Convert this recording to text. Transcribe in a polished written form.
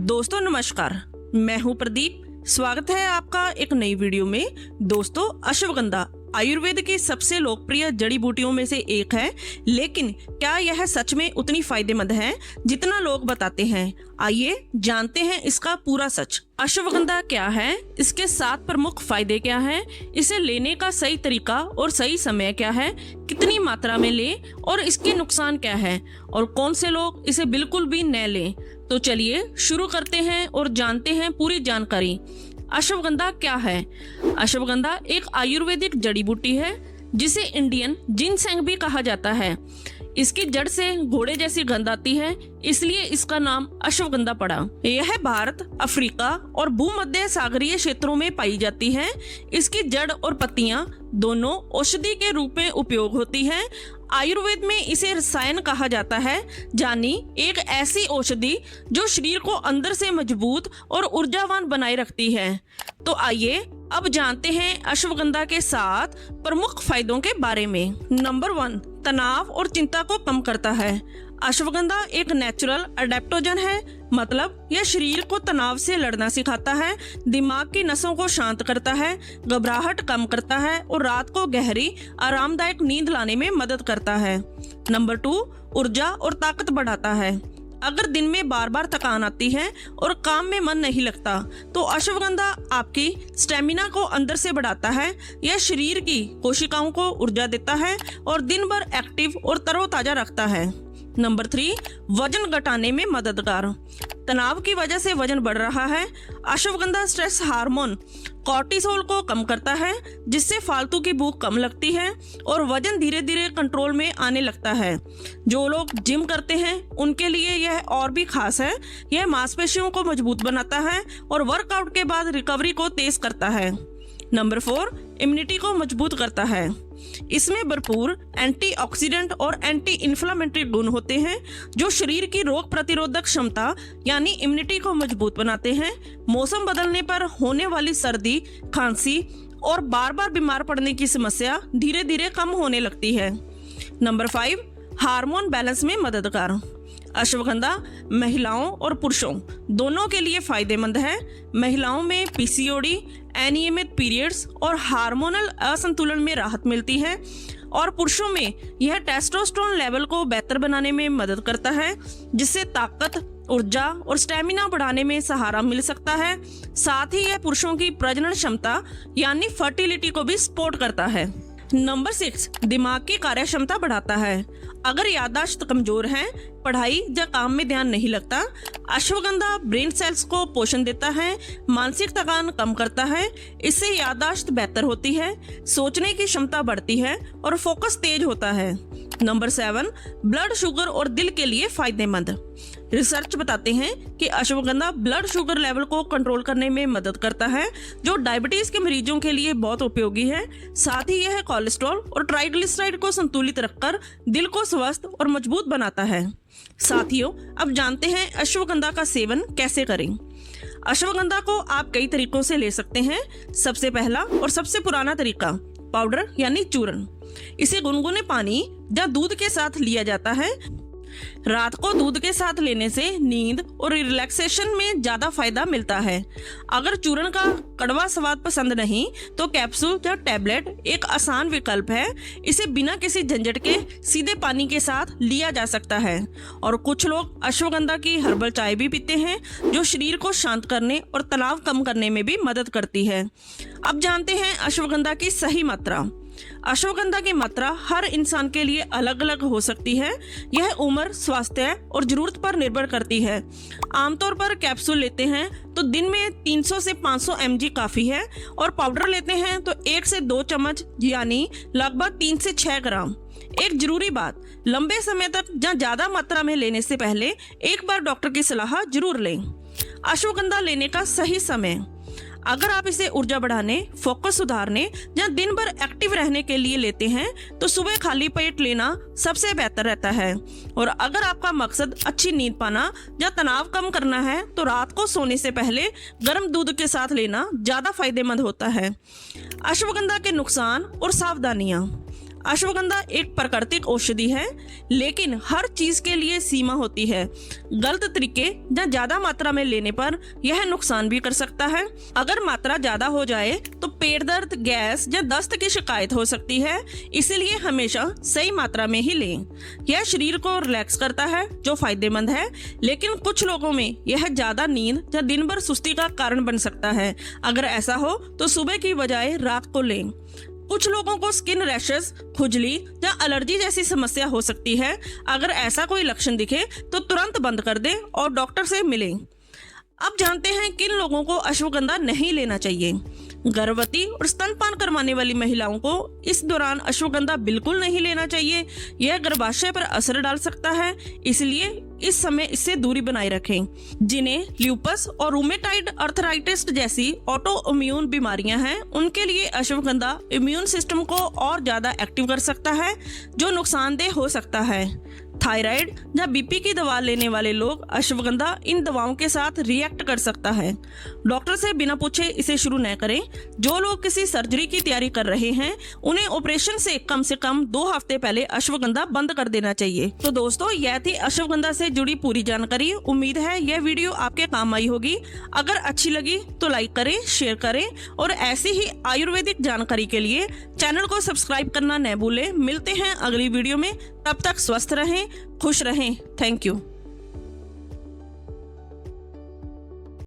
दोस्तों नमस्कार, मैं हूं प्रदीप। स्वागत है आपका एक नई वीडियो में। दोस्तों, अश्वगंधा आयुर्वेद की सबसे लोकप्रिय जड़ी बूटियों में से एक है, लेकिन क्या यह सच में उतनी फायदेमंद है जितना लोग बताते हैं? आइए जानते हैं इसका पूरा सच। अश्वगंधा क्या है, इसके 7 प्रमुख फायदे क्या हैं, इसे लेने का सही तरीका और सही समय क्या है, कितनी मात्रा में लें और इसके नुकसान क्या है और कौन से लोग इसे बिल्कुल भी न लें। तो चलिए शुरू करते हैं और जानते हैं पूरी जानकारी। अश्वगंधा क्या है? अश्वगंधा एक आयुर्वेदिक जड़ी बूटी है जिसे इंडियन जिनसेंग भी कहा जाता है। इसकी जड़ से घोड़े जैसी गंध आती है, इसलिए इसका नाम अश्वगंधा पड़ा। यह भारत, अफ्रीका और भूमध्य सागरीय क्षेत्रों में पाई जाती है। इसकी जड़ और पत्तियां दोनों औषधि के रूप में उपयोग होती हैं। आयुर्वेद में इसे रसायन कहा जाता है, यानी एक ऐसी औषधि जो शरीर को अंदर से मजबूत और ऊर्जावान बनाए रखती है। तो आइए अब जानते हैं अश्वगंधा के 7 प्रमुख फायदों के बारे में। नंबर 1, तनाव और चिंता को कम करता है। अश्वगंधा एक नेचुरल अडेप्टोजन है, मतलब यह शरीर को तनाव से लड़ना सिखाता है, दिमाग की नसों को शांत करता है, घबराहट कम करता है और रात को गहरी आरामदायक नींद लाने में मदद करता है। नंबर 2, ऊर्जा और ताकत बढ़ाता है। अगर दिन में बार बार थकान आती है और काम में मन नहीं लगता, तो अश्वगंधा आपकी स्टेमिना को अंदर से बढ़ाता है। यह शरीर की कोशिकाओं को ऊर्जा देता है और दिन भर एक्टिव और तरोताजा रखता है। नंबर 3, वजन घटाने में मददगार। तनाव की वजह से वजन बढ़ रहा है, अश्वगंधा स्ट्रेस हार्मोन कॉर्टिसोल को कम करता है, जिससे फालतू की भूख कम लगती है और वजन धीरे धीरे कंट्रोल में आने लगता है। जो लोग जिम करते हैं उनके लिए यह और भी खास है। यह मांसपेशियों को मजबूत बनाता है और वर्कआउट के बाद रिकवरी को तेज करता है। नंबर 4, इम्यूनिटी को मजबूत करता है। इसमें भरपूर एंटीऑक्सीडेंट और एंटी इन्फ्लेमेटरी गुण होते हैं जो शरीर की रोग प्रतिरोधक क्षमता यानी इम्यूनिटी को मजबूत बनाते हैं। मौसम बदलने पर होने वाली सर्दी, खांसी और बार बार बीमार पड़ने की समस्या धीरे धीरे कम होने लगती है। नंबर 5, हार्मोन बैलेंस में मददगार। अश्वगंधा महिलाओं और पुरुषों दोनों के लिए फायदेमंद है। महिलाओं में पीसीओडी, अनियमित पीरियड्स और हार्मोनल असंतुलन में राहत मिलती है और पुरुषों में यह टेस्टोस्टेरोन लेवल को बेहतर बनाने में मदद करता है, जिससे ताकत, ऊर्जा और स्टेमिना बढ़ाने में सहारा मिल सकता है। साथ ही यह पुरुषों की प्रजनन क्षमता यानी फर्टिलिटी को भी सपोर्ट करता है। नंबर 6, दिमाग की कार्यक्षमता बढ़ाता है। अगर याददाश्त कमजोर है, पढ़ाई या काम में ध्यान नहीं लगता, अश्वगंधा ब्रेन सेल्स को पोषण देता है, मानसिक थकान कम करता है। इससे याददाश्त बेहतर होती है, सोचने की क्षमता बढ़ती है और फोकस तेज होता है। नंबर 7, ब्लड शुगर और दिल के लिए फायदेमंद। रिसर्च बताते हैं कि अश्वगंधा ब्लड शुगर लेवल को कंट्रोल करने में मदद करता है, जो डायबिटीज के मरीजों के लिए बहुत उपयोगी है। साथ ही यह कोलेस्ट्रॉल और ट्राइग्लिसराइड को संतुलित रखकर दिल को स्वस्थ और मजबूत बनाता है। साथियों, अब जानते हैं अश्वगंधा का सेवन कैसे करें। अश्वगंधा को आप कई तरीकों से ले सकते हैं। सबसे पहला और सबसे पुराना तरीका पाउडर यानी चूर्ण। इसे गुनगुने पानी या दूध के साथ लिया जाता है। रात को दूध के साथ लेने से नींद और रिलैक्सेशन में ज्यादा फायदा मिलता है। अगर चूर्ण का कड़वा स्वाद पसंद नहीं तो कैप्सूल या टैबलेट एक आसान विकल्प है। इसे बिना किसी झंझट के सीधे पानी के साथ लिया जा सकता है। और कुछ लोग अश्वगंधा की हर्बल चाय भी पीते हैं, जो शरीर को शांत करने और तनाव कम करने में भी मदद करती है। अब जानते हैं अश्वगंधा की सही मात्रा। अश्वगंधा की मात्रा हर इंसान के लिए अलग अलग हो सकती है। यह उम्र, स्वास्थ्य और जरूरत पर निर्भर करती है। आमतौर पर कैप्सूल लेते हैं तो दिन में 300 से 500 mg काफी है और पाउडर लेते हैं तो 1 से 2 चम्मच यानी लगभग 3 से 6 ग्राम। एक जरूरी बात, लंबे समय तक या ज्यादा मात्रा में लेने से पहले एक बार डॉक्टर की सलाह जरूर लें। अश्वगंधा लेने का सही समय। अगर आप इसे ऊर्जा बढ़ाने, फोकस सुधारने या दिन भर एक्टिव रहने के लिए लेते हैं तो सुबह खाली पेट लेना सबसे बेहतर रहता है। और अगर आपका मकसद अच्छी नींद पाना या तनाव कम करना है तो रात को सोने से पहले गर्म दूध के साथ लेना ज्यादा फायदेमंद होता है। अश्वगंधा के नुकसान और सावधानियां। अश्वगंधा एक प्राकृतिक औषधि है, लेकिन हर चीज के लिए सीमा होती है। गलत तरीके या ज्यादा मात्रा में लेने पर यह नुकसान भी कर सकता है। अगर मात्रा ज्यादा हो जाए तो पेट दर्द, गैस या दस्त की शिकायत हो सकती है, इसलिए हमेशा सही मात्रा में ही लें। यह शरीर को रिलैक्स करता है, जो फायदेमंद है, लेकिन कुछ लोगों में यह ज्यादा नींद या दिन भर सुस्ती का कारण बन सकता है। अगर ऐसा हो तो सुबह की बजाय रात को लें। कुछ लोगों को स्किन रैशेस, खुजली या एलर्जी जैसी समस्या हो सकती है। अगर ऐसा कोई लक्षण दिखे तो तुरंत बंद कर दें और डॉक्टर से मिलें। अब जानते हैं किन लोगों को अश्वगंधा नहीं लेना चाहिए। गर्भवती और स्तनपान करवाने वाली महिलाओं को इस दौरान अश्वगंधा बिल्कुल नहीं लेना चाहिए। यह गर्भाशय पर असर डाल सकता है, इसलिए इस समय इससे दूरी बनाए रखें। जिन्हें ल्यूपस और रूमेटाइड अर्थराइटिस जैसी ऑटो इम्यून बीमारियां हैं, उनके लिए अश्वगंधा इम्यून सिस्टम को और ज्यादा एक्टिव कर सकता है, जो नुकसानदेह हो सकता है। थायराइड या बीपी की दवा लेने वाले लोग अश्वगंधा इन दवाओं के साथ रिएक्ट कर सकता है। डॉक्टर से बिना पूछे इसे शुरू न करें। जो लोग किसी सर्जरी की तैयारी कर रहे हैं, उन्हें ऑपरेशन से कम 2 हफ्ते पहले अश्वगंधा बंद कर देना चाहिए। तो दोस्तों, यह थी अश्वगंधा से जुड़ी पूरी जानकारी। उम्मीद है यह वीडियो आपके काम आई होगी। अगर अच्छी लगी तो लाइक करें, शेयर करें और ऐसी ही आयुर्वेदिक जानकारी के लिए चैनल को सब्सक्राइब करना न भूलें। मिलते हैं अगली वीडियो में, तब तक स्वस्थ रहें, खुश रहें। Thank you.